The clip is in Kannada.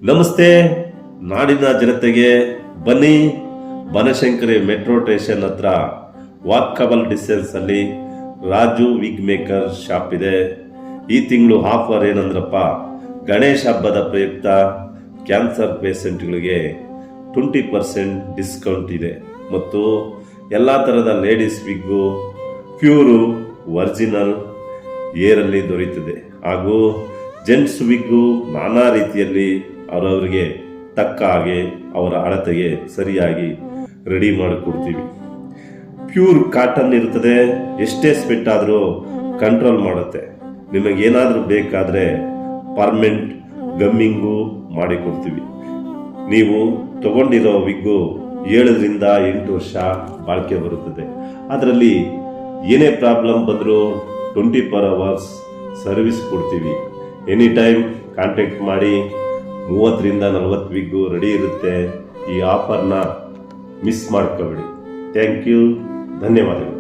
ನಮಸ್ತೆ ನಾಡಿನ ಜನತೆಗೆ. ಬನ್ನಿ, ಬನಶಂಕರಿ ಮೆಟ್ರೋ ಸ್ಟೇಷನ್ ಹತ್ರ ವಾಕಬಲ್ ಡಿಸ್ಟೆನ್ಸ್ ಅಲ್ಲಿ ರಾಜು ವಿಗ್ ಮೇಕರ್ ಶಾಪ್ ಇದೆ. ಈ ತಿಂಗಳು ಆಫರ್ ಏನಂದ್ರಪ್ಪ, ಗಣೇಶ ಹಬ್ಬದ ಪ್ರಯುಕ್ತ ಕ್ಯಾನ್ಸರ್ ಪೇಷಂಟ್ಗಳಿಗೆ 20% ಡಿಸ್ಕೌಂಟ್ ಇದೆ ಮತ್ತು ಎಲ್ಲ ಥರದ ಲೇಡೀಸ್ ವಿಗ್ಗು ಪ್ಯೂರು ಒರಿಜಿನಲ್ ಏರಲ್ಲಿ ದೊರೆಯುತ್ತದೆ ಹಾಗೂ ಜೆಂಟ್ಸ್ ವಿಗ್ಗು ನಾನಾ ರೀತಿಯಲ್ಲಿ ಅವರವರಿಗೆ ತಕ್ಕ ಹಾಗೆ ಅವರ ಅಳತೆಗೆ ಸರಿಯಾಗಿ ರೆಡಿ ಮಾಡಿಕೊಡ್ತೀವಿ. ಪ್ಯೂರ್ ಕಾಟನ್ ಇರ್ತದೆ, ಎಷ್ಟೇ ಸ್ವೆಟ್ ಆದರೂ ಕಂಟ್ರೋಲ್ ಮಾಡುತ್ತೆ. ನಿಮಗೇನಾದರೂ ಬೇಕಾದರೆ ಪರ್ಮನೆಂಟ್ ಗಮ್ಮಿಂಗು ಮಾಡಿಕೊಡ್ತೀವಿ. ನೀವು ತಗೊಂಡಿರೋ ವಿಗ್ಗು 7ರಿಂದ 8 ವರ್ಷ ಬಾಳಿಕೆ ಬರುತ್ತದೆ. ಅದರಲ್ಲಿ ಏನೇ ಪ್ರಾಬ್ಲಮ್ ಬಂದರೂ 24 hours ಸರ್ವಿಸ್ ಕೊಡ್ತೀವಿ. ಎನಿ ಟೈಮ್ ಕಾಂಟ್ಯಾಕ್ಟ್ ಮಾಡಿ. 30ರಿಂದ 40 ವಿಗ್ಗು ರೆಡಿ ಇರುತ್ತೆ. ಈ ಆಫರ್ನ ಮಿಸ್ ಮಾಡ್ಕೋಬೇಡಿ. ಥ್ಯಾಂಕ್ ಯು, ಧನ್ಯವಾದಗಳು.